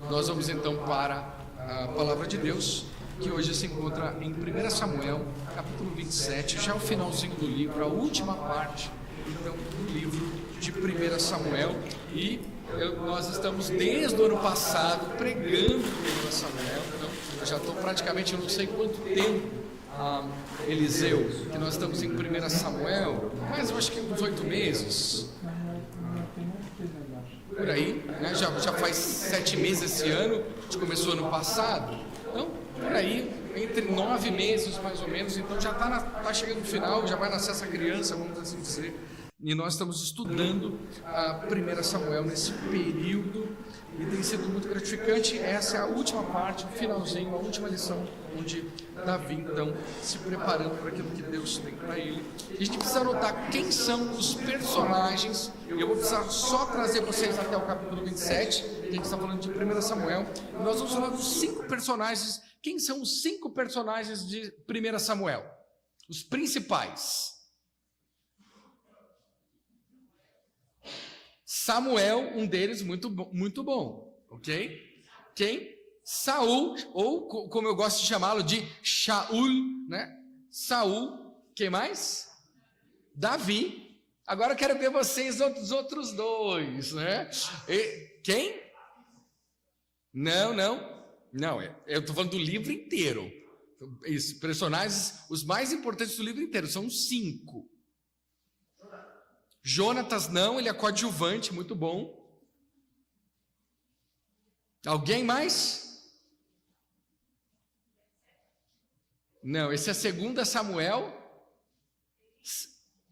Nós vamos então para a palavra de Deus, que hoje se encontra em 1 Samuel, capítulo 27, já o finalzinho do livro, a última parte então do livro de 1 Samuel. E nós estamos desde o ano passado pregando 1 Samuel, então eu já estou praticamente, eu não sei quanto tempo, Eliseu, que nós estamos em 1 Samuel, mas eu acho que uns 8 meses, por aí, né? Já faz 7 meses esse ano, a gente começou ano passado, então por aí, entre 9 meses mais ou menos, então já está chegando no final, já vai nascer essa criança, vamos assim dizer, e nós estamos estudando a 1 Samuel nesse período, e tem sido muito gratificante. Essa é a última parte, o finalzinho, a última lição, onde Davi então se preparando para aquilo que Deus tem para ele. E a gente precisa notar quem são os personagens. Eu vou precisar só trazer vocês até o capítulo 27, que a gente está falando de 1 Samuel, e nós vamos falar dos 5 personagens. Quem são os 5 personagens de 1 Samuel? Os principais. Samuel, um deles muito bom, ok? Quem? Saul, ou como eu gosto de chamá-lo, de Shaul, né? Saul, quem mais? Davi. Agora eu quero ver vocês, os outros dois, né? Quem? Não, eu estou falando do livro inteiro. Os personagens, os mais importantes do livro inteiro, são 5. Jonatas não, ele é coadjuvante, muito bom. Alguém mais? Não, esse é 2 Samuel.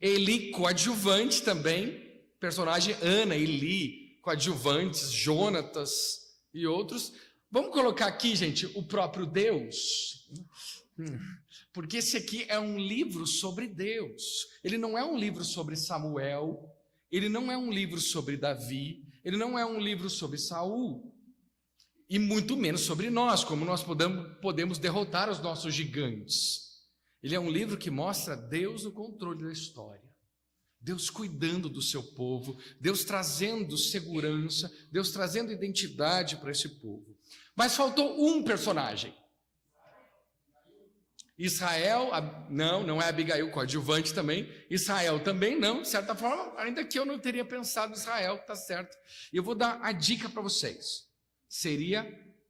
Eli, coadjuvante também. Personagem Ana, Eli, coadjuvantes, Jonatas e outros. Vamos colocar aqui, gente, o próprio Deus. Porque esse aqui é um livro sobre Deus. Ele não é um livro sobre Samuel, ele não é um livro sobre Davi, ele não é um livro sobre Saul, e muito menos sobre nós, como nós podemos derrotar os nossos gigantes. Ele é um livro que mostra Deus no controle da história, Deus cuidando do seu povo, Deus trazendo segurança, Deus trazendo identidade para esse povo. Mas faltou um personagem. Israel, não é Abigail, coadjuvante também. Israel também não, de certa forma, ainda que eu não teria pensado em Israel, tá certo. E eu vou dar a dica para vocês.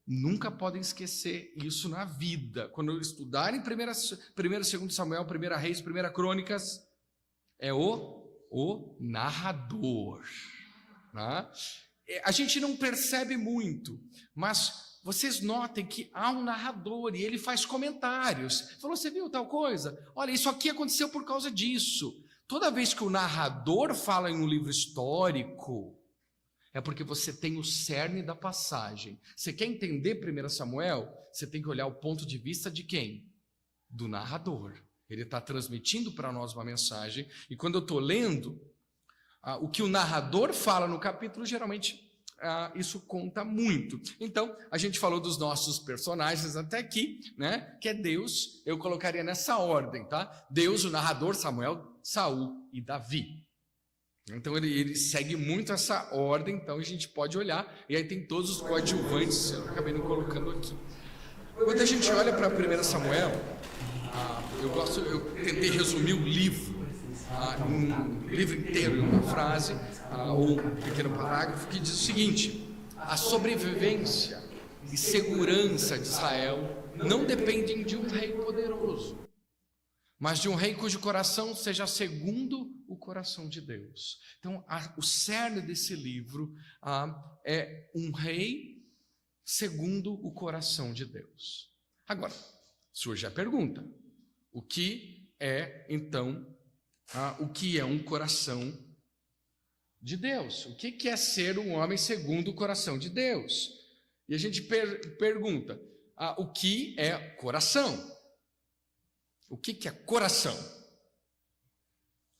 Nunca podem esquecer isso na vida. Quando estudarem 1, 2 Samuel, 1 Reis, 1 Crônicas, é o narrador. Tá? A gente não percebe muito, mas vocês notem que há um narrador e ele faz comentários. Falou, você viu tal coisa? Olha, isso aqui aconteceu por causa disso. Toda vez que o narrador fala em um livro histórico, é porque você tem o cerne da passagem. Você quer entender 1 Samuel? Você tem que olhar o ponto de vista de quem? Do narrador. Ele está transmitindo para nós uma mensagem. E quando eu estou lendo, o que o narrador fala no capítulo, geralmente isso conta muito. Então, a gente falou dos nossos personagens até aqui, né? Que é Deus, eu colocaria nessa ordem, tá? Deus, o narrador, Samuel, Saul e Davi. Então, ele segue muito essa ordem, então a gente pode olhar, e aí tem todos os coadjuvantes, eu acabei não colocando aqui. Quando a gente olha para 1 Samuel, eu tentei resumir o livro, um livro inteiro em uma frase, ou um pequeno parágrafo que diz o seguinte: a sobrevivência e segurança de Israel não dependem de um rei poderoso, mas de um rei cujo coração seja segundo o coração de Deus. Então, o cerne desse livro é um rei segundo o coração de Deus. Agora, surge a pergunta: o que é, então, o que é um coração de Deus? O que é ser um homem segundo o coração de Deus? E a gente pergunta, o que é coração? O que é coração?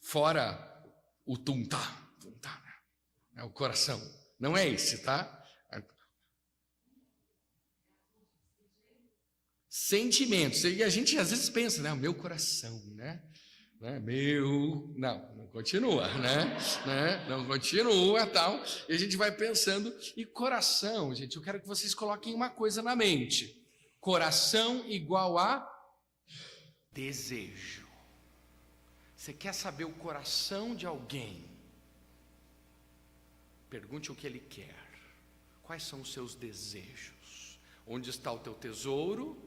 Fora o tum-tá, né? O coração. Não é esse, tá? Sentimentos. E a gente às vezes pensa, né? O meu coração, né? né? Não continua, né? Não continua, tal. E a gente vai pensando. E coração, gente, eu quero que vocês coloquem uma coisa na mente. Coração igual a desejo. Você quer saber o coração de alguém? Pergunte o que ele quer. Quais são os seus desejos? Onde está o teu tesouro?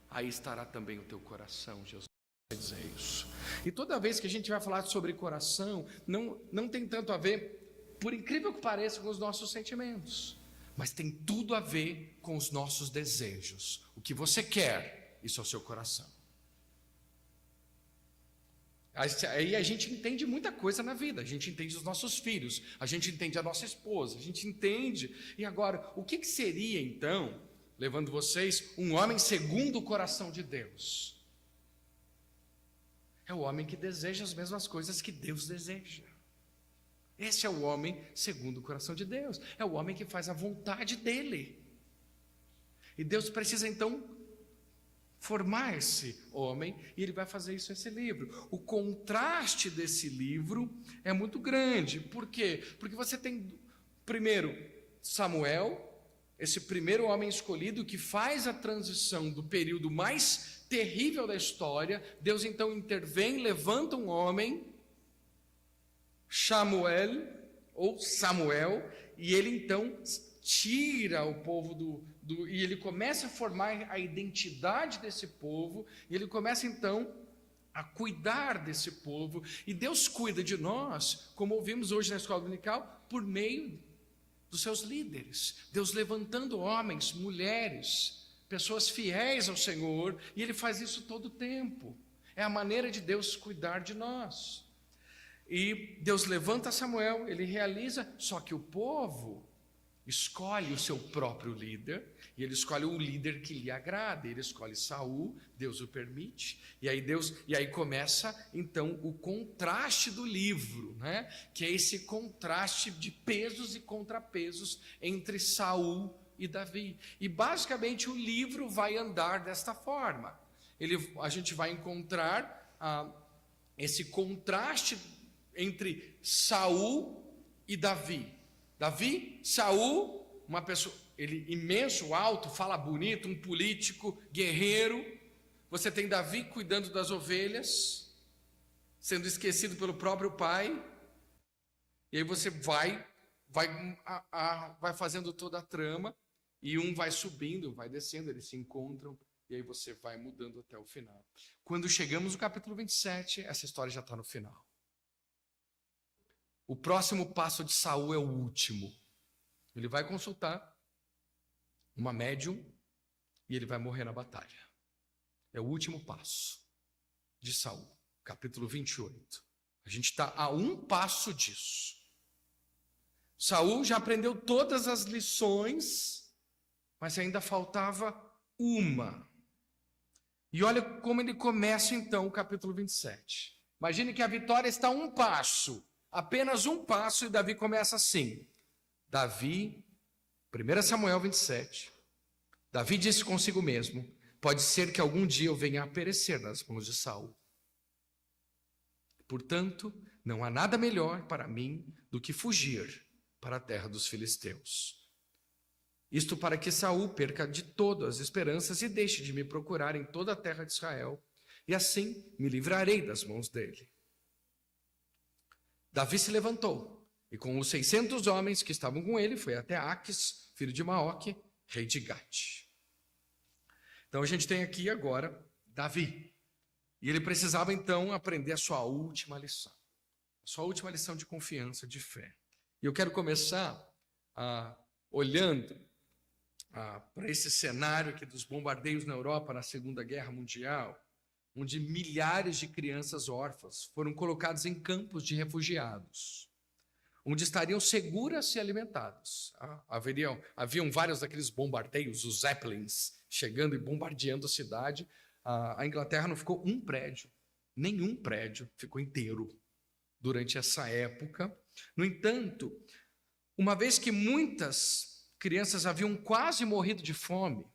Aí estará também o teu coração, Jesus vai dizer isso. E toda vez que a gente vai falar sobre coração, não tem tanto a ver, por incrível que pareça, com os nossos sentimentos, mas tem tudo a ver com os nossos desejos. O que você quer, isso é o seu coração. Aí a gente entende muita coisa na vida. A gente entende os nossos filhos, a gente entende a nossa esposa, a gente entende. E agora, o que seria então, levando vocês, um homem segundo o coração de Deus? É o homem que deseja as mesmas coisas que Deus deseja. Esse é o homem segundo o coração de Deus. É o homem que faz a vontade dele. E Deus precisa então formar esse homem, e ele vai fazer isso nesse livro. O contraste desse livro é muito grande. Por quê? Porque você tem, primeiro, Samuel, esse primeiro homem escolhido que faz a transição do período mais terrível da história. Deus então intervém, levanta um homem, Samuel, e ele então tira o povo e ele começa a formar a identidade desse povo, e ele começa então a cuidar desse povo, e Deus cuida de nós, como ouvimos hoje na escola dominical, por meio dos seus líderes, Deus levantando homens, mulheres, pessoas fiéis ao Senhor, e ele faz isso todo o tempo. É a maneira de Deus cuidar de nós. E Deus levanta Samuel, ele realiza, só que o povo escolhe o seu próprio líder, e ele escolhe um líder que lhe agrada. Ele escolhe Saul, Deus o permite, e aí começa então o contraste do livro, né? Que é esse contraste de pesos e contrapesos entre Saul e Davi. E basicamente o livro vai andar desta forma. A gente vai encontrar esse contraste entre Saul e Davi. Saul, uma pessoa, ele imenso, alto, fala bonito, um político, guerreiro. Você tem Davi cuidando das ovelhas, sendo esquecido pelo próprio pai. E aí você vai fazendo toda a trama, e um vai subindo, vai descendo, eles se encontram, e aí você vai mudando até o final. Quando chegamos no capítulo 27, essa história já está no final. O próximo passo de Saul é o último. Ele vai consultar uma médium e ele vai morrer na batalha. É o último passo de Saul, capítulo 28. A gente está a um passo disso. Saul já aprendeu todas as lições, mas ainda faltava uma. E olha como ele começa então o capítulo 27. Imagine que a vitória está a um passo. Apenas um passo, e Davi começa assim. 1 Samuel 27. Davi disse consigo mesmo: pode ser que algum dia eu venha a perecer nas mãos de Saul. Portanto, não há nada melhor para mim do que fugir para a terra dos filisteus. Isto para que Saul perca de todo as esperanças e deixe de me procurar em toda a terra de Israel, e assim me livrarei das mãos dele. Davi se levantou, e com os 600 homens que estavam com ele, foi até Aques, filho de Maoque, rei de Gate. Então a gente tem aqui agora Davi, e ele precisava então aprender a sua última lição, de confiança, de fé. E eu quero começar olhando para esse cenário aqui dos bombardeios na Europa na Segunda Guerra Mundial, onde milhares de crianças órfãs foram colocadas em campos de refugiados, onde estariam seguras e alimentadas. Haviam vários daqueles bombardeios, os Zeppelins, chegando e bombardeando a cidade. A Inglaterra não ficou um prédio, nenhum prédio ficou inteiro durante essa época. No entanto, uma vez que muitas crianças haviam quase morrido de fome,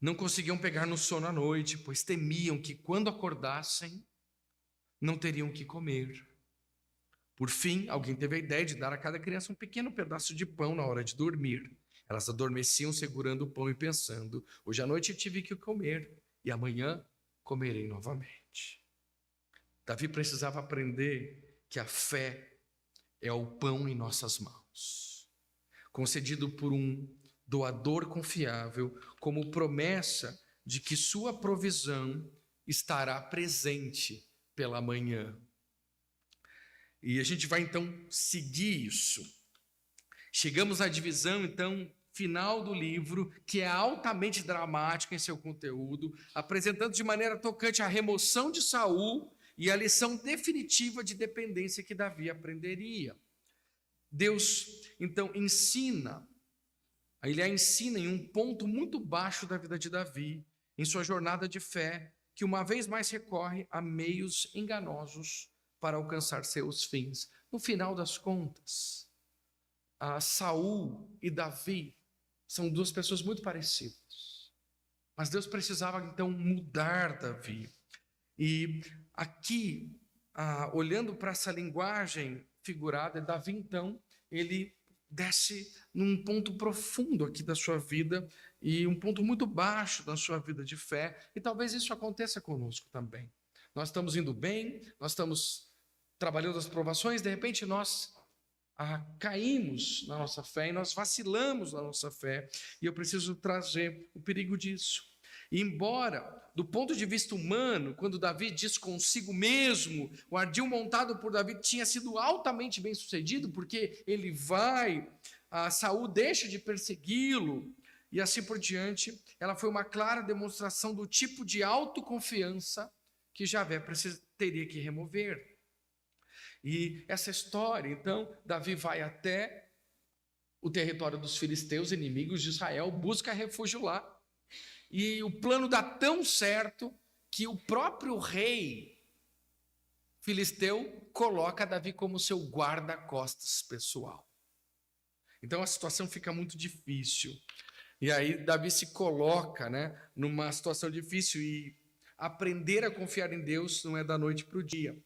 não conseguiam pegar no sono à noite, pois temiam que quando acordassem, não teriam o que comer. Por fim, alguém teve a ideia de dar a cada criança um pequeno pedaço de pão na hora de dormir. Elas adormeciam segurando o pão e pensando: hoje à noite eu tive que comer e amanhã comerei novamente. Davi precisava aprender que a fé é o pão em nossas mãos, concedido por um doador confiável, como promessa de que sua provisão estará presente pela manhã. E a gente vai então seguir isso. Chegamos à divisão então final do livro, que é altamente dramática em seu conteúdo, apresentando de maneira tocante a remoção de Saul e a lição definitiva de dependência que Davi aprenderia. Deus então ensina, ele a ensina em um ponto muito baixo da vida de Davi, em sua jornada de fé, que uma vez mais recorre a meios enganosos para alcançar seus fins. No final das contas, Saul e Davi são duas pessoas muito parecidas. Mas Deus precisava então mudar Davi. E aqui, olhando para essa linguagem figurada, Davi então, ele desce num ponto profundo aqui da sua vida e um ponto muito baixo da sua vida de fé. E talvez isso aconteça conosco também. Nós estamos indo bem, nós estamos trabalhando as provações, de repente nós caímos na nossa fé e nós vacilamos na nossa fé. E eu preciso trazer o perigo disso. E embora, do ponto de vista humano, quando Davi diz consigo mesmo, o ardil montado por Davi tinha sido altamente bem sucedido, porque ele vai, Saul deixa de persegui-lo, e assim por diante, ela foi uma clara demonstração do tipo de autoconfiança que Javé teria que remover. E essa história, então, Davi vai até o território dos filisteus, inimigos de Israel, busca refúgio lá. E o plano dá tão certo que o próprio rei filisteu coloca Davi como seu guarda-costas pessoal. Então a situação fica muito difícil. E aí Davi se coloca, numa situação difícil, e aprender a confiar em Deus não é da noite para o dia.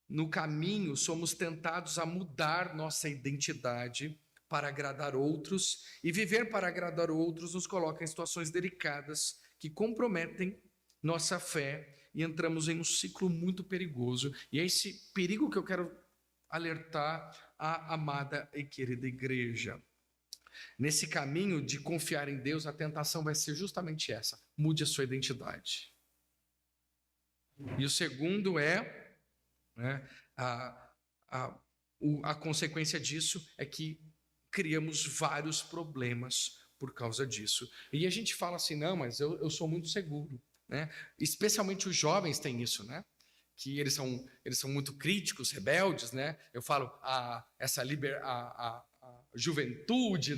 No caminho, somos tentados a mudar nossa identidade para agradar outros, e viver para agradar outros nos coloca em situações delicadas que comprometem nossa fé, e entramos em um ciclo muito perigoso. E é esse perigo que eu quero alertar a amada e querida igreja. Nesse caminho de confiar em Deus, a tentação vai ser justamente essa: mude a sua identidade. E o segundo a consequência disso é que criamos vários problemas por causa disso. E a gente fala assim: não, mas eu sou muito seguro, Especialmente os jovens têm isso, que eles são muito críticos, rebeldes, Eu falo essa a juventude,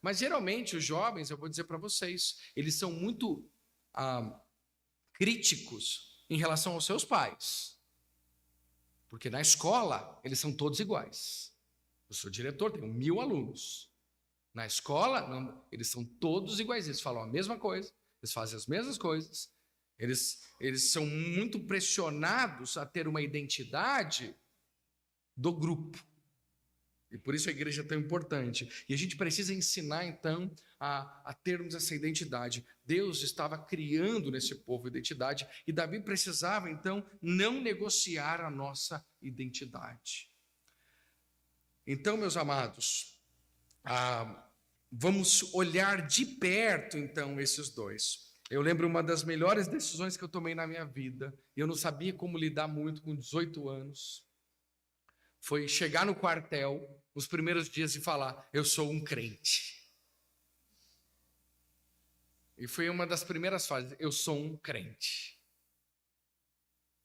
Mas geralmente os jovens, eu vou dizer para vocês, eles são muito críticos em relação aos seus pais. Porque na escola, eles são todos iguais. Eu sou diretor, tenho 1000 alunos. Na escola, não, eles são todos iguais. Eles falam a mesma coisa, eles fazem as mesmas coisas. Eles são muito pressionados a ter uma identidade do grupo. E por isso a igreja é tão importante. E a gente precisa ensinar, então, a termos essa identidade. Deus estava criando nesse povo identidade, e Davi precisava, então, não negociar a nossa identidade. Então, meus amados, vamos olhar de perto, então, esses dois. Eu lembro uma das melhores decisões que eu tomei na minha vida, e eu não sabia como lidar muito com 18 anos. Foi chegar no quartel, nos primeiros dias, e falar: eu sou um crente. E foi uma das primeiras fases: eu sou um crente.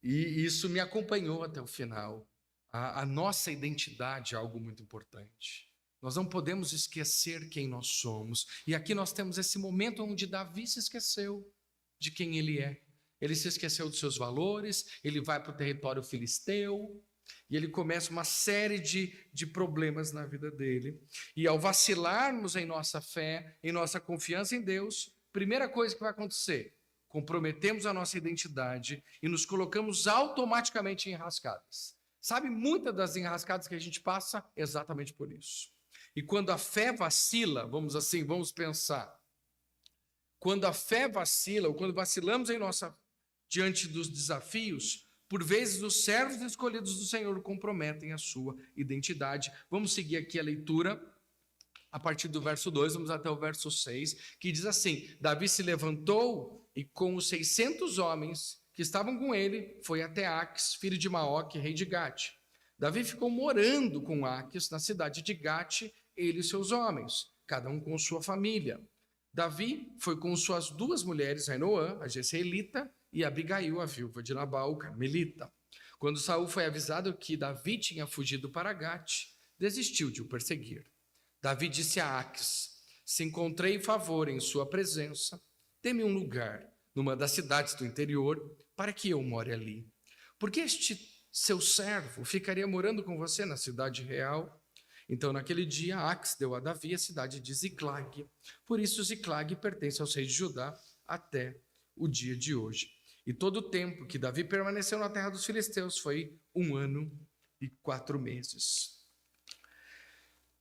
E isso me acompanhou até o final. A nossa identidade é algo muito importante. Nós não podemos esquecer quem nós somos. E aqui nós temos esse momento onde Davi se esqueceu de quem ele é. Ele se esqueceu dos seus valores, ele vai para o território filisteu, e ele começa uma série de problemas na vida dele. E ao vacilarmos em nossa fé, em nossa confiança em Deus, primeira coisa que vai acontecer: comprometemos a nossa identidade e nos colocamos automaticamente em enrascadas. Sabe, muitas das enrascadas que a gente passa exatamente por isso. E quando a fé vacila, vamos pensar, quando a fé vacila, ou quando vacilamos diante dos desafios, por vezes os servos escolhidos do Senhor comprometem a sua identidade. Vamos seguir aqui a leitura, a partir do verso 2, vamos até o verso 6, que diz assim: Davi se levantou e com os 600 homens que estavam com ele, foi até Aques, filho de Maoque, rei de Gate. Davi ficou morando com Aques na cidade de Gate, ele e seus homens, cada um com sua família. Davi foi com suas 2 mulheres, Ainoã, a Jezreelita, e Abigail, a viúva de Nabal, o carmelita. Quando Saul foi avisado que Davi tinha fugido para Gate, desistiu de o perseguir. Davi disse a Aques: se encontrei favor em sua presença, dê-me um lugar numa das cidades do interior, para que eu more ali. Porque este seu servo ficaria morando com você na cidade real? Então, naquele dia, Aques deu a Davi a cidade de Ziclag. Por isso, Ziclag pertence aos reis de Judá até o dia de hoje. E todo o tempo que Davi permaneceu na terra dos filisteus foi 1 ano e 4 meses.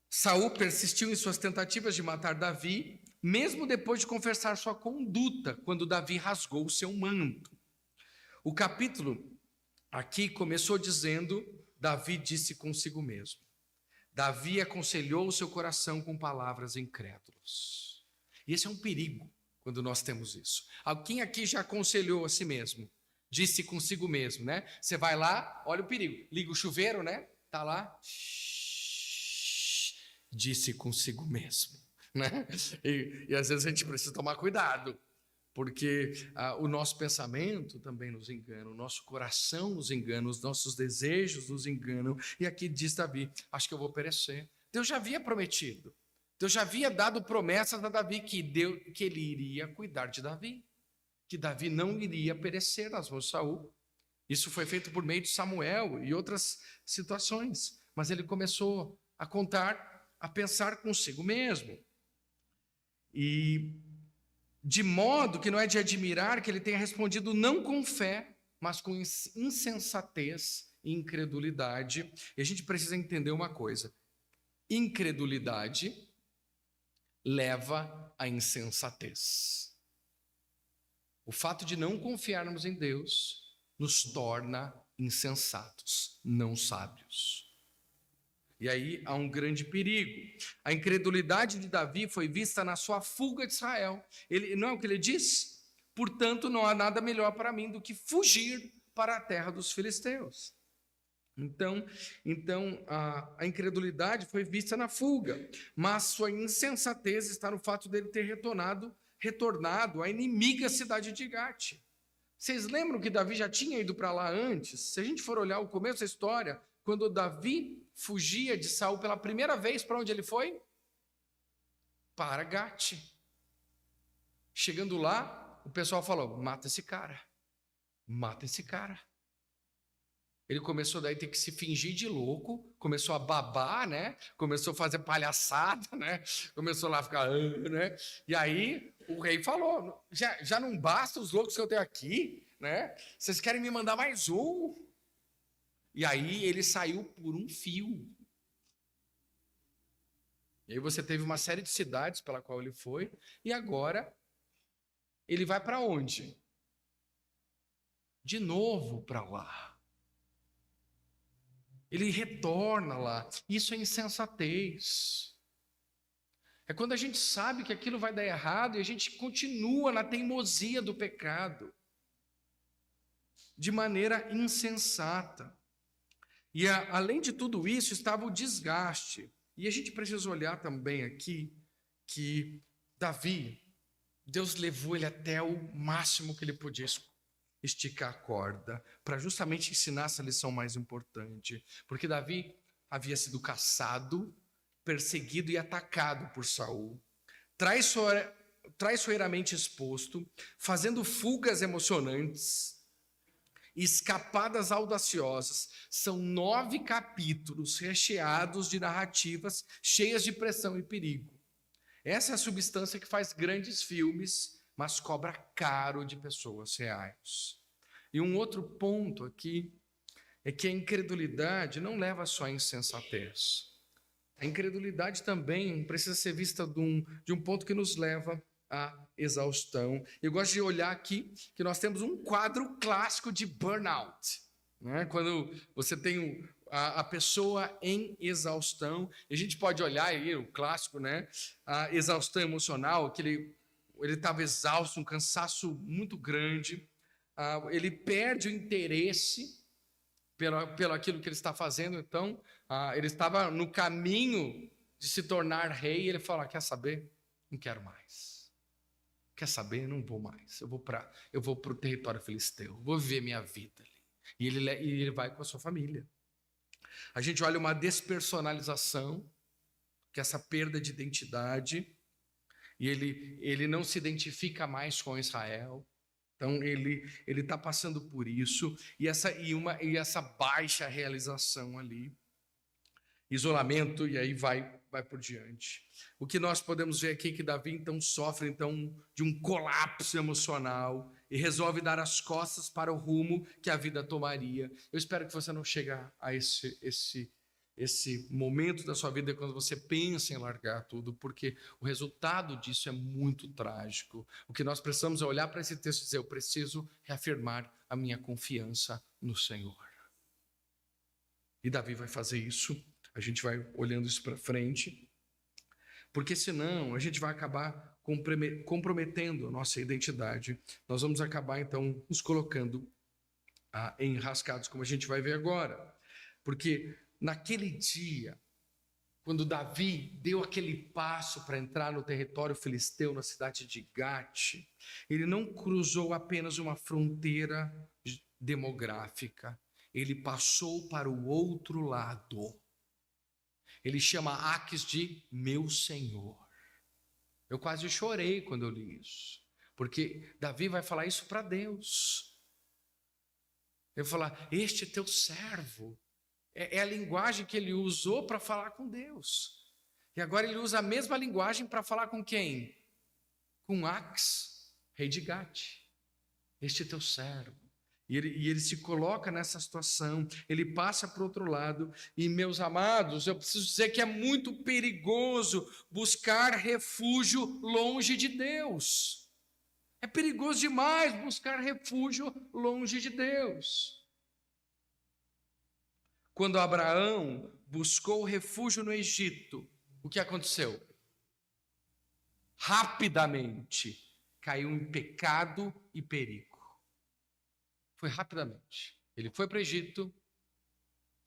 Saul persistiu em suas tentativas de matar Davi, mesmo depois de confessar sua conduta, quando Davi rasgou o seu manto. O capítulo aqui começou dizendo: Davi disse consigo mesmo. Davi aconselhou o seu coração com palavras incrédulas. E esse é um perigo quando nós temos isso. Alguém aqui já aconselhou a si mesmo, disse consigo mesmo, né? Você vai lá, olha o perigo, liga o chuveiro, né? Tá lá, disse consigo mesmo, né? E às vezes a gente precisa tomar cuidado, porque o nosso pensamento também nos engana, o nosso coração nos engana, os nossos desejos nos enganam. E aqui diz Davi: acho que eu vou perecer. Deus já havia prometido, Deus já havia dado promessas a Davi que ele iria cuidar de Davi, que Davi não iria perecer nas mãos de Saul. Isso foi feito por meio de Samuel e outras situações, mas ele começou a pensar consigo mesmo. E de modo que não é de admirar que ele tenha respondido não com fé, mas com insensatez e incredulidade. E a gente precisa entender uma coisa: incredulidade leva à insensatez. O fato de não confiarmos em Deus nos torna insensatos, não sábios. E aí há um grande perigo. A incredulidade de Davi foi vista na sua fuga de Israel. Não é o que ele diz? Portanto, não há nada melhor para mim do que fugir para a terra dos filisteus. Então a incredulidade foi vista na fuga, mas sua insensatez está no fato dele ter retornado à inimiga cidade de Gate. Vocês lembram que Davi já tinha ido para lá antes? Se a gente for olhar o começo da história, quando Davi fugia de Saul pela primeira vez, para onde ele foi? Para Gate. Chegando lá, o pessoal falou: mata esse cara, mata esse cara. Ele começou daí a ter que se fingir de louco, começou a babar, né? Começou a fazer palhaçada, né? Começou lá a ficar, né? E aí o rei falou: já não basta os loucos que eu tenho aqui, né? Vocês querem me mandar mais um? E aí ele saiu por um fio. E aí você teve uma série de cidades pela qual ele foi, e agora ele vai para onde? De novo para lá. Ele retorna lá. Isso é insensatez. É quando a gente sabe que aquilo vai dar errado e a gente continua na teimosia do pecado, de maneira insensata. E além de tudo isso, estava o desgaste. E a gente precisa olhar também aqui que Davi, Deus levou ele até o máximo que ele podia esticar a corda, para justamente ensinar essa lição mais importante. Porque Davi havia sido caçado, perseguido e atacado por Saul, traiçoeiramente exposto, fazendo fugas emocionantes, escapadas audaciosas. São 9 capítulos recheados de narrativas cheias de pressão e perigo. Essa é a substância que faz grandes filmes, mas cobra caro de pessoas reais. E um outro ponto aqui é que a incredulidade não leva só à insensatez. A incredulidade também precisa ser vista de um ponto que nos leva à exaustão. Eu gosto de olhar aqui que nós temos um quadro clássico de burnout, né? Quando você tem a pessoa em exaustão, e a gente pode olhar aí o clássico, né? A exaustão emocional, que ele estava exausto, um cansaço muito grande, ele perde o interesse pelo aquilo que ele está fazendo. Então, ele estava no caminho de se tornar rei, e ele fala: quer saber? Não quero mais. Quer saber? Não vou mais. Eu vou para o território filisteu, vou viver minha vida ali. E ele vai com a sua família. A gente olha uma despersonalização, que é essa perda de identidade, e ele não se identifica mais com Israel. Então, ele está passando por isso, e essa baixa realização ali, isolamento, e aí vai por diante. O que nós podemos ver aqui é que Davi, então, sofre de um colapso emocional e resolve dar as costas para o rumo que a vida tomaria. Eu espero que você não chegue a esse momento da sua vida quando você pensa em largar tudo, porque o resultado disso é muito trágico. O que nós precisamos é olhar para esse texto e dizer: eu preciso reafirmar a minha confiança no Senhor. E Davi vai fazer isso, a gente vai olhando isso para frente, porque senão a gente vai acabar comprometendo a nossa identidade. Nós vamos acabar então nos colocando enrascados, como a gente vai ver agora, porque naquele dia, quando Davi deu aquele passo para entrar no território filisteu, na cidade de Gate, ele não cruzou apenas uma fronteira demográfica, ele passou para o outro lado. Ele chama Aques de meu Senhor. Eu quase chorei quando eu li isso, porque Davi vai falar isso para Deus. Ele vai falar: este é teu servo. É a linguagem que ele usou para falar com Deus. E agora ele usa a mesma linguagem para falar com quem? Com Aques, rei de Gate. Este é teu servo. E ele se coloca nessa situação, ele passa para o outro lado. E, meus amados, eu preciso dizer que é muito perigoso buscar refúgio longe de Deus. É perigoso demais buscar refúgio longe de Deus. Quando Abraão buscou refúgio no Egito, o que aconteceu? Rapidamente caiu em pecado e perigo. Foi rapidamente. Ele foi para o Egito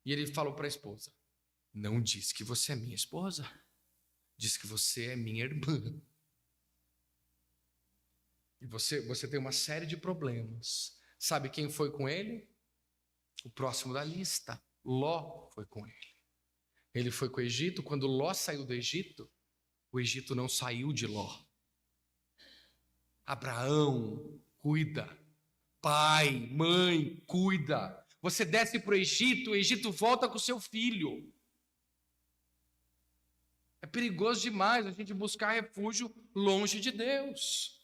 e ele falou para a esposa: não diz que você é minha esposa, diz que você é minha irmã. E você tem uma série de problemas. Sabe quem foi com ele? O próximo da lista. Ló foi com ele. Ele foi com o Egito. Quando Ló saiu do Egito, o Egito não saiu de Ló. Abraão, cuida. Pai, mãe, cuida. Você desce para o Egito volta com o seu filho. É perigoso demais a gente buscar refúgio longe de Deus.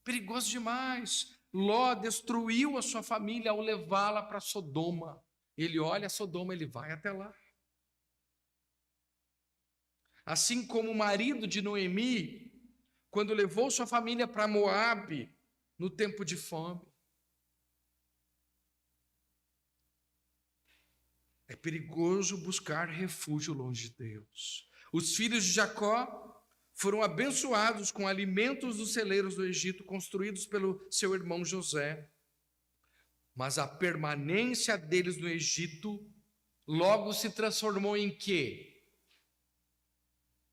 Perigoso demais. Ló destruiu a sua família ao levá-la para Sodoma. Ele olha Sodoma, ele vai até lá. Assim como o marido de Noemi, quando levou sua família para Moabe, no tempo de fome. É perigoso buscar refúgio longe de Deus. Os filhos de Jacó foram abençoados com alimentos dos celeiros do Egito, construídos pelo seu irmão José. Mas a permanência deles no Egito logo se transformou em quê?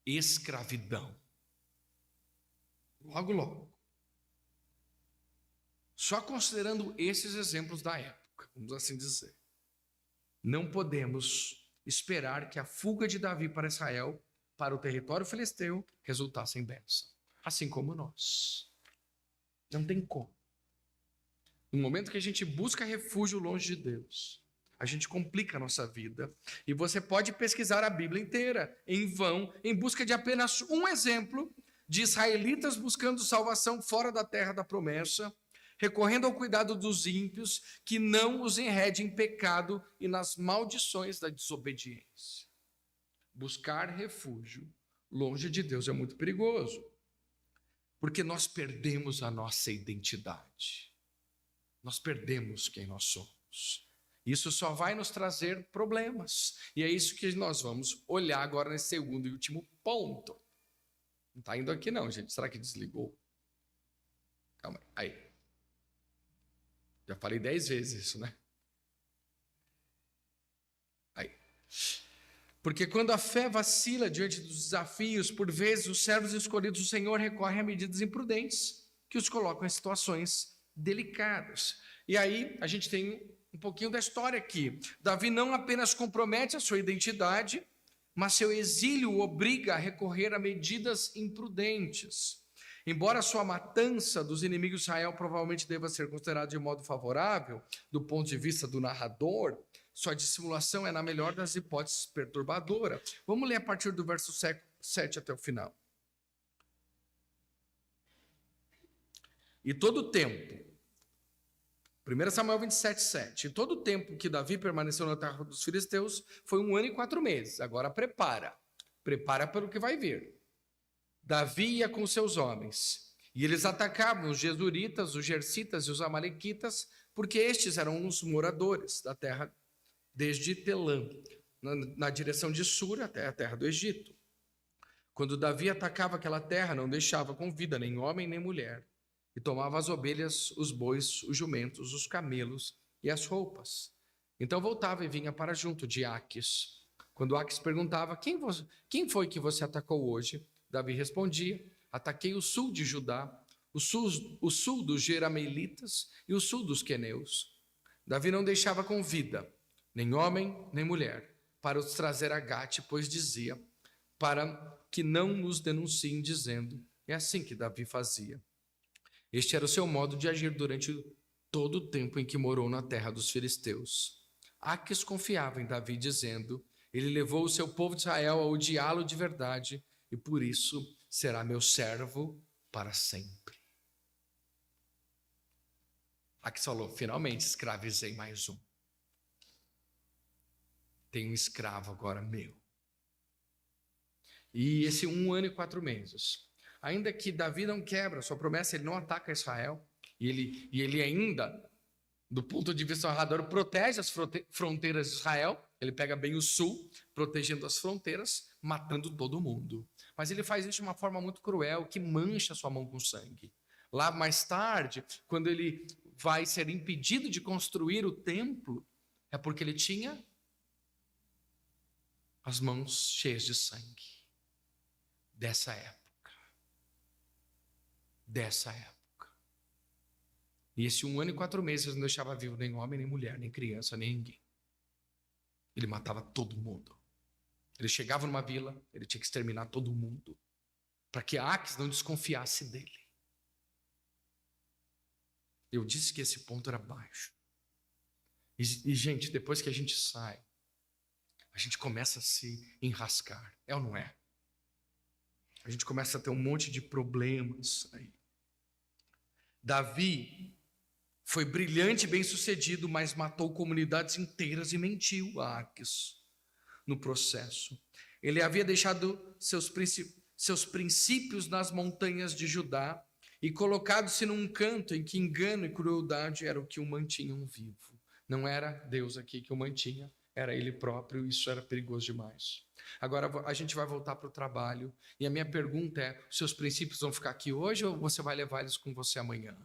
Escravidão. Logo. Só considerando esses exemplos da época, vamos assim dizer, não podemos esperar que a fuga de Davi para Israel, para o território filisteu, resultasse em bênção, assim como nós. Não tem como. No momento que a gente busca refúgio longe de Deus, a gente complica a nossa vida. E você pode pesquisar a Bíblia inteira, em vão, em busca de apenas um exemplo de israelitas buscando salvação fora da terra da promessa, recorrendo ao cuidado dos ímpios, que não os enrede em pecado e nas maldições da desobediência. Buscar refúgio longe de Deus é muito perigoso, porque nós perdemos a nossa identidade. Nós perdemos quem nós somos. Isso só vai nos trazer problemas. E é isso que nós vamos olhar agora nesse segundo e último ponto. Não está indo aqui não, gente. Será que desligou? Calma aí. Já falei 10 vezes isso, né? Aí. Porque quando a fé vacila diante dos desafios, por vezes os servos escolhidos do Senhor recorrem a medidas imprudentes que os colocam em situações delicadas. E aí a gente tem um pouquinho da história aqui. Davi não apenas compromete a sua identidade, mas seu exílio o obriga a recorrer a medidas imprudentes. Embora a sua matança dos inimigos de Israel provavelmente deva ser considerada de modo favorável, do ponto de vista do narrador, sua dissimulação é, na melhor das hipóteses, perturbadora. Vamos ler a partir do verso 7 até o final. E todo o tempo, 1 Samuel 27, 7, e todo o tempo que Davi permaneceu na terra dos filisteus foi 1 ano e 4 meses. Agora prepara pelo que vai vir. Davi ia com seus homens, e eles atacavam os Gesuritas, os Gersitas e os Amalequitas, porque estes eram os moradores da terra desde Telã, na direção de Sur até a terra do Egito. Quando Davi atacava aquela terra, não deixava com vida nem homem nem mulher, e tomava as ovelhas, os bois, os jumentos, os camelos e as roupas. Então voltava e vinha para junto de Aques. Quando Aques perguntava, quem foi que você atacou hoje? Davi respondia, ataquei o sul de Judá, o sul dos Jerameelitas e o sul dos queneus. Davi não deixava com vida, nem homem, nem mulher, para os trazer a Gate, pois dizia, para que não nos denunciem, dizendo, é assim que Davi fazia. Este era o seu modo de agir durante todo o tempo em que morou na terra dos filisteus. Aques confiava em Davi, dizendo, ele levou o seu povo de Israel a odiá-lo de verdade, e por isso será meu servo para sempre. Aques falou, finalmente escravizei mais um. Tem um escravo agora meu. E esse 1 ano e 4 meses. Ainda que Davi não quebra sua promessa, ele não ataca Israel. E ele ainda, do ponto de vista narrador, protege as fronteiras de Israel. Ele pega bem o sul, protegendo as fronteiras, matando todo mundo. Mas ele faz isso de uma forma muito cruel, que mancha sua mão com sangue. Lá mais tarde, quando ele vai ser impedido de construir o templo, é porque ele tinha as mãos cheias de sangue. Dessa época. E esse 1 ano e 4 meses não deixava vivo nem homem, nem mulher, nem criança, nem ninguém. Ele matava todo mundo. Ele chegava numa vila, ele tinha que exterminar todo mundo, para que Aques não desconfiasse dele. Eu disse que esse ponto era baixo. E gente, depois que a gente sai, a gente começa a se enrascar, é ou não é? A gente começa a ter um monte de problemas aí. Davi foi brilhante e bem-sucedido, mas matou comunidades inteiras e mentiu a Aques no processo. Ele havia deixado seus princípios nas montanhas de Judá e colocado-se num canto em que engano e crueldade era o que o mantinham vivo. Não era Deus aqui que o mantinha, era ele próprio, e isso era perigoso demais. Agora a gente vai voltar para o trabalho, e a minha pergunta é, seus princípios vão ficar aqui hoje ou você vai levar eles com você amanhã?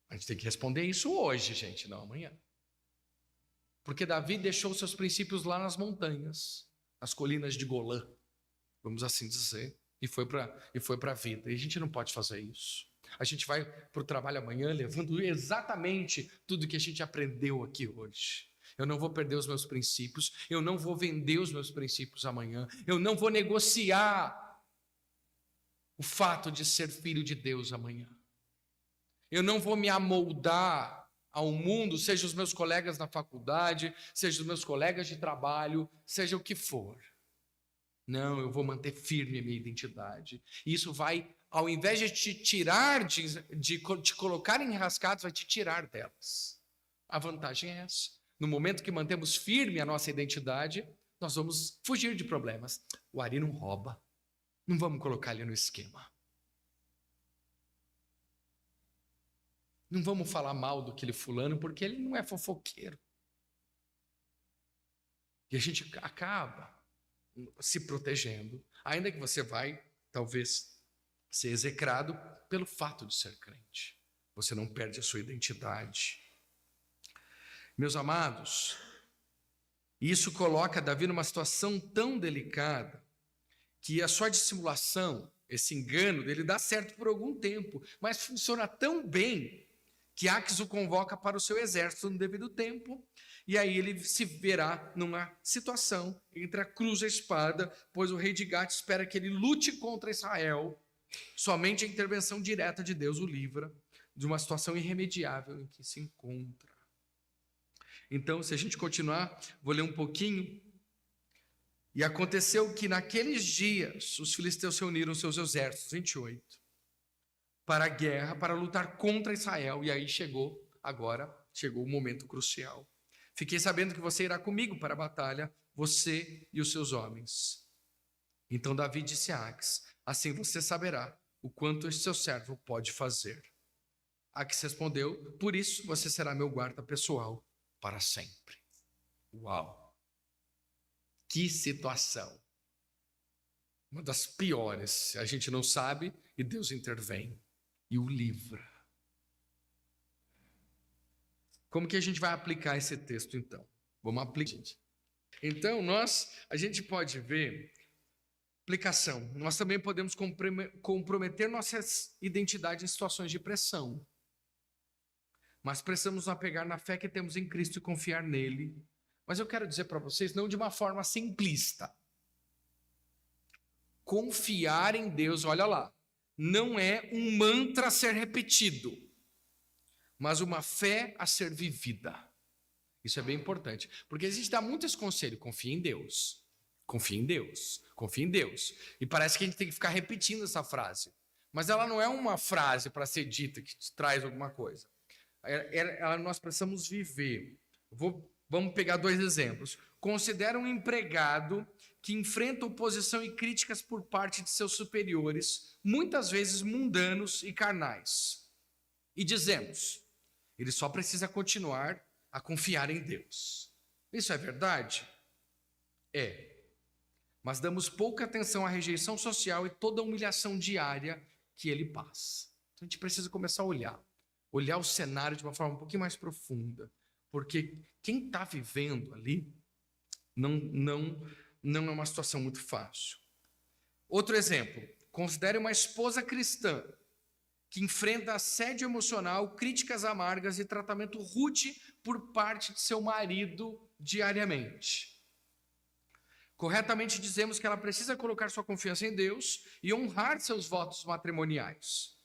A gente tem que responder isso hoje, gente, não amanhã. Porque Davi deixou seus princípios lá nas montanhas, nas colinas de Golã, vamos assim dizer, e foi para a vida. E a gente não pode fazer isso. A gente vai para o trabalho amanhã levando exatamente tudo que a gente aprendeu aqui hoje. Eu não vou perder os meus princípios, eu não vou vender os meus princípios amanhã, eu não vou negociar o fato de ser filho de Deus amanhã. Eu não vou me amoldar ao mundo, seja os meus colegas na faculdade, seja os meus colegas de trabalho, seja o que for. Não, eu vou manter firme a minha identidade. Isso vai, ao invés de te tirar, de te colocar em enrascados, vai te tirar delas. A vantagem é essa. No momento que mantemos firme a nossa identidade, nós vamos fugir de problemas. O Ari não rouba. Não vamos colocar ele no esquema. Não vamos falar mal do aquele fulano, porque ele não é fofoqueiro. E a gente acaba se protegendo, ainda que você vai, talvez, ser execrado pelo fato de ser crente. Você não perde a sua identidade. Meus amados, isso coloca Davi numa situação tão delicada que a sua dissimulação, esse engano dele dá certo por algum tempo, mas funciona tão bem que Aques o convoca para o seu exército no devido tempo, e aí ele se verá numa situação entre a cruz e a espada, pois o rei de Gate espera que ele lute contra Israel. Somente a intervenção direta de Deus o livra de uma situação irremediável em que se encontra. Então, se a gente continuar, vou ler um pouquinho. E aconteceu que naqueles dias os filisteus se uniram seus exércitos, 28, para a guerra, para lutar contra Israel. E aí chegou o momento crucial. Fiquei sabendo que você irá comigo para a batalha, você e os seus homens. Então Davi disse a Aques: assim você saberá o quanto este seu servo pode fazer. Aques respondeu: por isso você será meu guarda pessoal para sempre. Uau! Que situação! Uma das piores. A gente não sabe e Deus intervém e o livra. Como que a gente vai aplicar esse texto, então? Vamos aplicar, gente. Então, a gente pode ver aplicação. Nós também podemos comprometer nossa identidade em situações de pressão. Mas precisamos nos apegar na fé que temos em Cristo e confiar nele. Mas eu quero dizer para vocês, não de uma forma simplista. Confiar em Deus, olha lá, não é um mantra a ser repetido, mas uma fé a ser vivida. Isso é bem importante, porque a gente dá muito esse conselho: confia em Deus, confia em Deus, confia em Deus. E parece que a gente tem que ficar repetindo essa frase, mas ela não é uma frase para ser dita que te traz alguma coisa. Nós precisamos viver. Vamos pegar 2 exemplos. Considera um empregado que enfrenta oposição e críticas por parte de seus superiores, muitas vezes mundanos e carnais. E dizemos: ele só precisa continuar a confiar em Deus. Isso é verdade? É. Mas damos pouca atenção à rejeição social e toda a humilhação diária que ele passa. Então a gente precisa começar a olhar o cenário de uma forma um pouquinho mais profunda, porque quem está vivendo ali não é uma situação muito fácil. Outro exemplo: considere uma esposa cristã que enfrenta assédio emocional, críticas amargas e tratamento rude por parte de seu marido diariamente. Corretamente dizemos que ela precisa colocar sua confiança em Deus e honrar seus votos matrimoniais.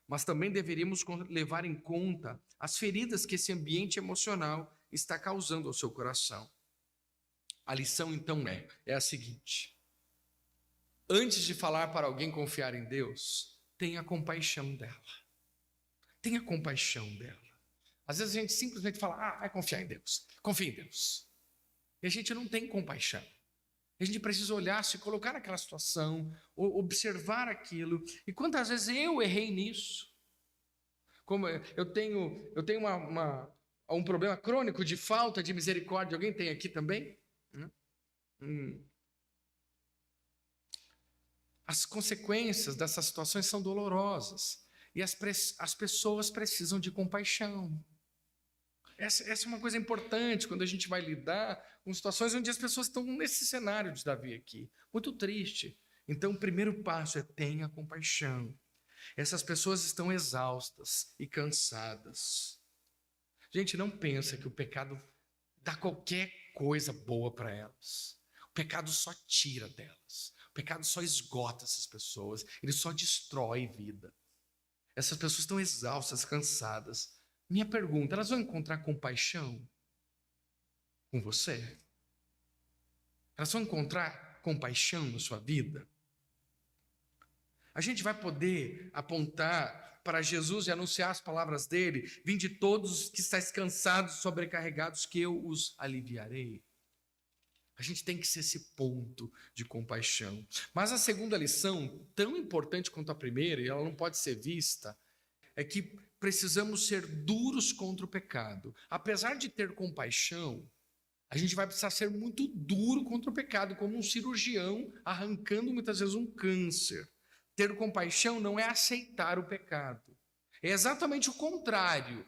Mas também deveríamos levar em conta as feridas que esse ambiente emocional está causando ao seu coração. A lição, então, é a seguinte: antes de falar para alguém confiar em Deus, tenha compaixão dela. Tenha compaixão dela. Às vezes a gente simplesmente fala: vai confiar em Deus, confia em Deus. E a gente não tem compaixão. A gente precisa olhar, se colocar naquela situação, observar aquilo. E quantas vezes eu errei nisso? Como eu tenho um problema crônico de falta de misericórdia. Alguém tem aqui também? As consequências dessas situações são dolorosas. E as pessoas precisam de compaixão. Essa é uma coisa importante quando a gente vai lidar com situações onde as pessoas estão nesse cenário de Davi aqui. Muito triste. Então, o primeiro passo é: tenha compaixão. Essas pessoas estão exaustas e cansadas. Gente, não pensa que o pecado dá qualquer coisa boa para elas. O pecado só tira delas. O pecado só esgota essas pessoas. Ele só destrói vida. Essas pessoas estão exaustas, cansadas. Minha pergunta: elas vão encontrar compaixão com você? Elas vão encontrar compaixão na sua vida? A gente vai poder apontar para Jesus e anunciar as palavras dele: vinde todos que estáis cansados, sobrecarregados, que eu os aliviarei. A gente tem que ser esse ponto de compaixão. Mas a segunda lição, tão importante quanto a primeira, e ela não pode ser vista, é que precisamos ser duros contra o pecado. Apesar de ter compaixão, a gente vai precisar ser muito duro contra o pecado, como um cirurgião arrancando muitas vezes um câncer. Ter compaixão não é aceitar o pecado. É exatamente o contrário.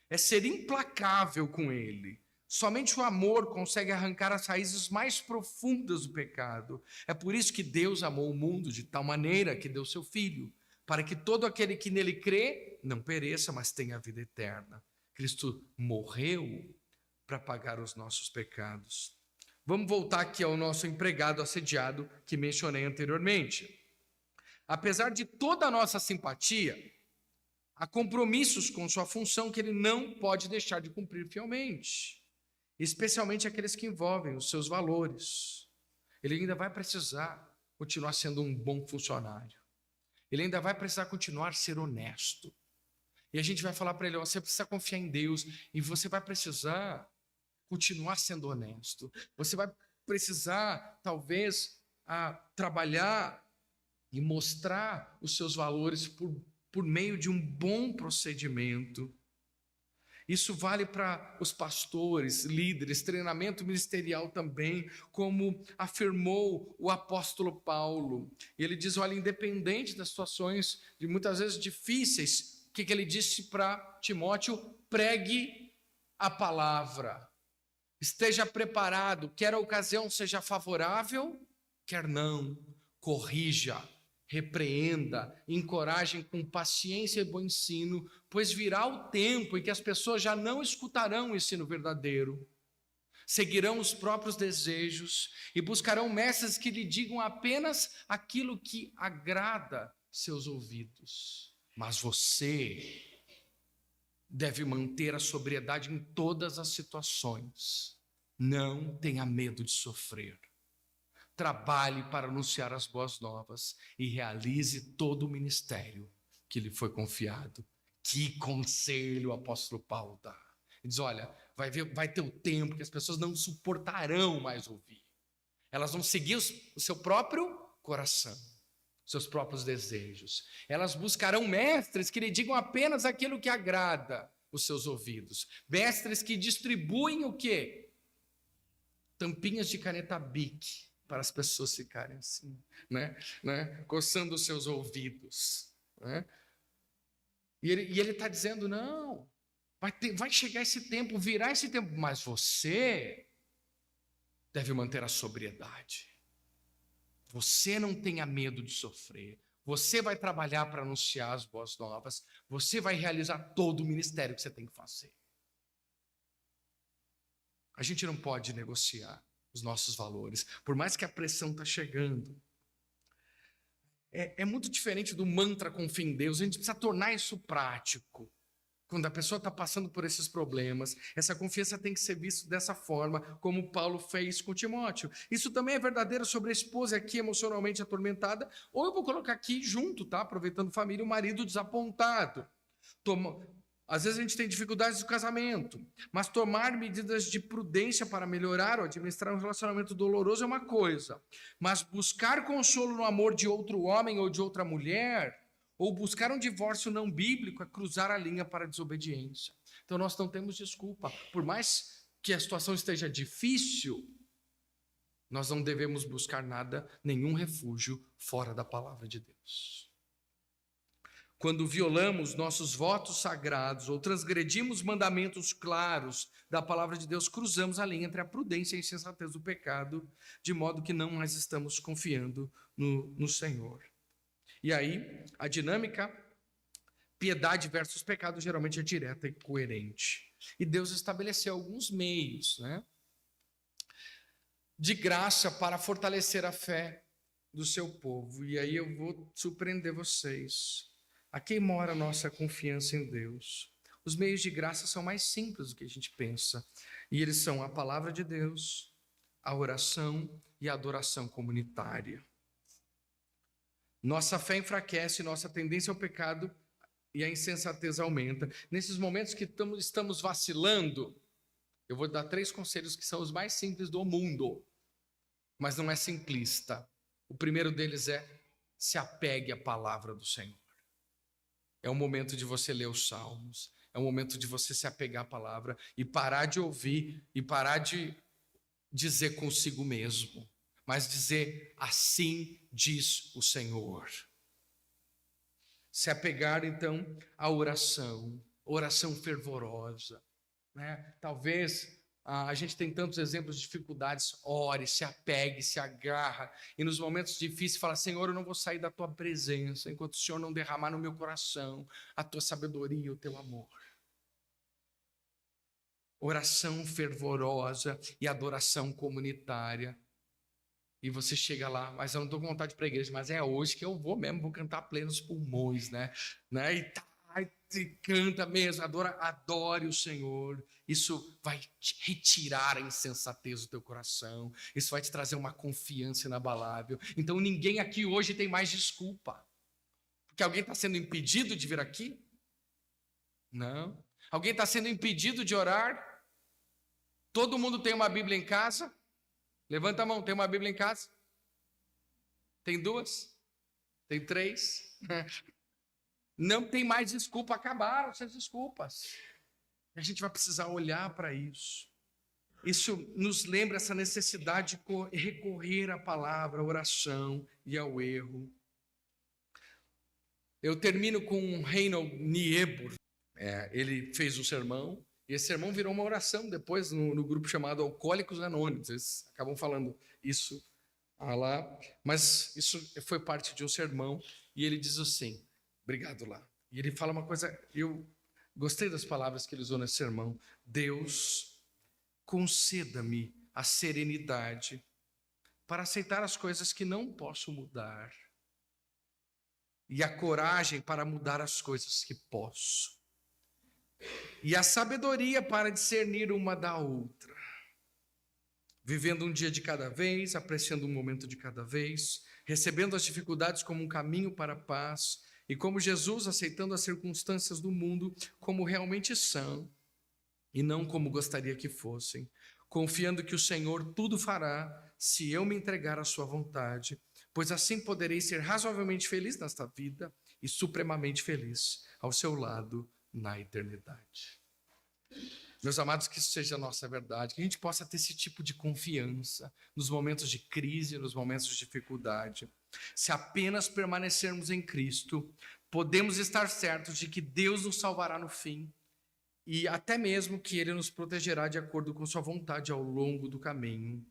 É ser implacável com ele. Somente o amor consegue arrancar as raízes mais profundas do pecado. É por isso que Deus amou o mundo de tal maneira que deu seu Filho, para que todo aquele que nele crê não pereça, mas tenha vida eterna. Cristo morreu para pagar os nossos pecados. Vamos voltar aqui ao nosso empregado assediado que mencionei anteriormente. Apesar de toda a nossa simpatia, há compromissos com sua função que ele não pode deixar de cumprir fielmente, especialmente aqueles que envolvem os seus valores. Ele ainda vai precisar continuar sendo um bom funcionário. Ele ainda vai precisar continuar ser honesto. E a gente vai falar para ele: você precisa confiar em Deus e você vai precisar continuar sendo honesto. Você vai precisar, talvez, trabalhar e mostrar os seus valores por meio de um bom procedimento. Isso vale para os pastores, líderes, treinamento ministerial também, como afirmou o apóstolo Paulo. E ele diz: olha, independente das situações de muitas vezes difíceis, o que ele disse para Timóteo? Pregue a palavra. Esteja preparado, quer a ocasião seja favorável, quer não. Corrija, repreenda, encorajem com paciência e bom ensino, pois virá o tempo em que as pessoas já não escutarão o ensino verdadeiro, seguirão os próprios desejos e buscarão mestres que lhe digam apenas aquilo que agrada seus ouvidos. Mas você deve manter a sobriedade em todas as situações. Não tenha medo de sofrer. Trabalhe para anunciar as boas novas e realize todo o ministério que lhe foi confiado. Que conselho o apóstolo Paulo dá. Ele diz: olha, vai ter o tempo que as pessoas não suportarão mais ouvir. Elas vão seguir o seu próprio coração, seus próprios desejos. Elas buscarão mestres que lhe digam apenas aquilo que agrada os seus ouvidos. Mestres que distribuem o quê? Tampinhas de caneta Bic, para as pessoas ficarem assim, coçando os seus ouvidos. Né? E ele está dizendo: não, vai chegar esse tempo, virá esse tempo, mas você deve manter a sobriedade. Você não tenha medo de sofrer. Você vai trabalhar para anunciar as boas novas. Você vai realizar todo o ministério que você tem que fazer. A gente não pode negociar os nossos valores, por mais que a pressão está chegando. É muito diferente do mantra confia em Deus. A gente precisa tornar isso prático. Quando a pessoa está passando por esses problemas, essa confiança tem que ser vista dessa forma, como Paulo fez com Timóteo. Isso também é verdadeiro sobre a esposa aqui emocionalmente atormentada, ou eu vou colocar aqui junto, tá? Aproveitando família, o marido desapontado. Às vezes a gente tem dificuldades no casamento, mas tomar medidas de prudência para melhorar ou administrar um relacionamento doloroso é uma coisa, mas buscar consolo no amor de outro homem ou de outra mulher, ou buscar um divórcio não bíblico, é cruzar a linha para a desobediência. Então nós não temos desculpa. Por mais que a situação esteja difícil, nós não devemos buscar nada, nenhum refúgio fora da palavra de Deus. Quando violamos nossos votos sagrados ou transgredimos mandamentos claros da palavra de Deus, cruzamos a linha entre a prudência e a insensatez do pecado, de modo que não mais estamos confiando no Senhor. E aí, a dinâmica, piedade versus pecado, geralmente é direta e coerente. E Deus estabeleceu alguns meios, de graça para fortalecer a fé do seu povo. E aí eu vou surpreender vocês. A quem mora a nossa confiança em Deus? Os meios de graça são mais simples do que a gente pensa. E eles são a palavra de Deus, a oração e adoração comunitária. Nossa fé enfraquece, nossa tendência ao pecado e a insensatez aumenta. Nesses momentos que estamos vacilando, eu vou dar 3 conselhos que são os mais simples do mundo, mas não é simplista. O primeiro deles é: se apegue à palavra do Senhor. É o momento de você ler os salmos, é o momento de você se apegar à palavra e parar de ouvir e parar de dizer consigo mesmo, mas dizer: assim diz o Senhor. Se apegar então à oração fervorosa, né? Talvez a gente tem tantos exemplos de dificuldades. Ore, se apegue, se agarra, e nos momentos difíceis fala: Senhor, eu não vou sair da tua presença enquanto o Senhor não derramar no meu coração a tua sabedoria e o teu amor. Oração fervorosa e adoração comunitária. E você chega lá: mas eu não estou com vontade para a igreja, mas é hoje que eu vou mesmo, vou cantar a plenos pulmões, né? E canta mesmo, adore o Senhor. Isso vai te retirar a insensatez do teu coração, isso vai te trazer uma confiança inabalável. Então ninguém aqui hoje tem mais desculpa, porque alguém está sendo impedido de vir aqui? Não. Alguém está sendo impedido de orar? Todo mundo tem uma Bíblia em casa? Levanta a mão, tem uma Bíblia em casa? Tem 2? Tem 3? Não tem mais desculpa, acabaram essas desculpas. A gente vai precisar olhar para isso. Isso nos lembra essa necessidade de recorrer à palavra, à oração e ao erro. Eu termino com Reinhold Niebuhr. Ele fez um sermão, e esse sermão virou uma oração depois no grupo chamado Alcoólicos Anônimos. Eles acabam falando isso lá, mas isso foi parte de um sermão, e ele diz assim, obrigado lá, e ele fala uma coisa, eu gostei das palavras que ele usou nesse sermão: Deus, conceda-me a serenidade para aceitar as coisas que não posso mudar, e a coragem para mudar as coisas que posso, e a sabedoria para discernir uma da outra, vivendo um dia de cada vez, apreciando um momento de cada vez, recebendo as dificuldades como um caminho para a paz, e como Jesus, aceitando as circunstâncias do mundo como realmente são, e não como gostaria que fossem, confiando que o Senhor tudo fará se eu me entregar à sua vontade, pois assim poderei ser razoavelmente feliz nesta vida e supremamente feliz ao seu lado na eternidade. Meus amados, que isso seja a nossa verdade, que a gente possa ter esse tipo de confiança nos momentos de crise, nos momentos de dificuldade. Se apenas permanecermos em Cristo, podemos estar certos de que Deus nos salvará no fim, e até mesmo que Ele nos protegerá de acordo com sua vontade ao longo do caminho.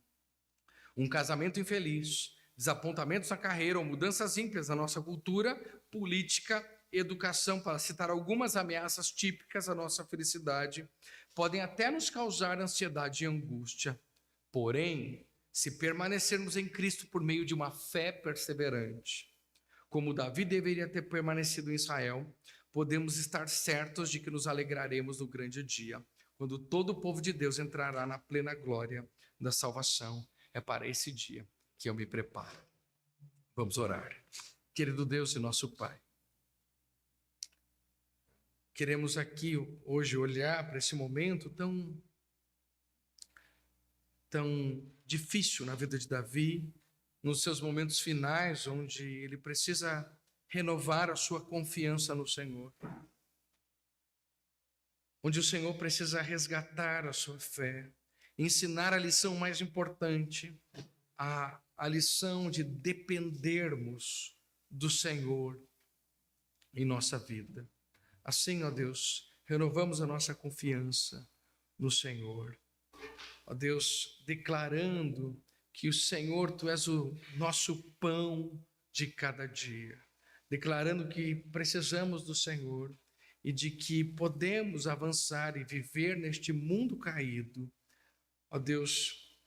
Um casamento infeliz, desapontamentos na carreira ou mudanças ímpias na nossa cultura, política, educação, para citar algumas ameaças típicas à nossa felicidade, podem até nos causar ansiedade e angústia. Porém, se permanecermos em Cristo por meio de uma fé perseverante, como Davi deveria ter permanecido em Israel, podemos estar certos de que nos alegraremos no grande dia, quando todo o povo de Deus entrará na plena glória da salvação. É para esse dia que eu me preparo. Vamos orar. Querido Deus e nosso Pai, queremos aqui hoje olhar para esse momento tão difícil na vida de Davi, nos seus momentos finais, onde ele precisa renovar a sua confiança no Senhor, onde o Senhor precisa resgatar a sua fé, ensinar a lição mais importante, a lição de dependermos do Senhor em nossa vida. Assim, ó Deus, renovamos a nossa confiança no Senhor. Ó Deus, declarando que o Senhor, Tu és o nosso pão de cada dia. Declarando que precisamos do Senhor e de que podemos avançar e viver neste mundo caído. Ó Deus,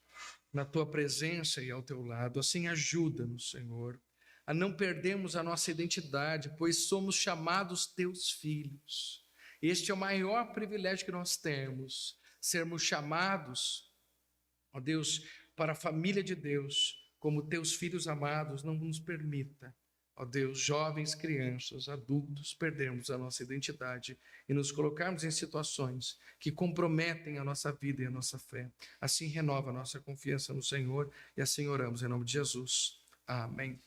na Tua presença e ao Teu lado. Assim, ajuda-nos, Senhor, a não perdermos a nossa identidade, pois somos chamados Teus filhos. Este é o maior privilégio que nós temos, sermos chamados, ó Deus, para a família de Deus, como teus filhos amados, não nos permita, ó Deus, jovens, crianças, adultos, perdermos a nossa identidade e nos colocarmos em situações que comprometem a nossa vida e a nossa fé. Assim renova a nossa confiança no Senhor e assim oramos em nome de Jesus. Amém.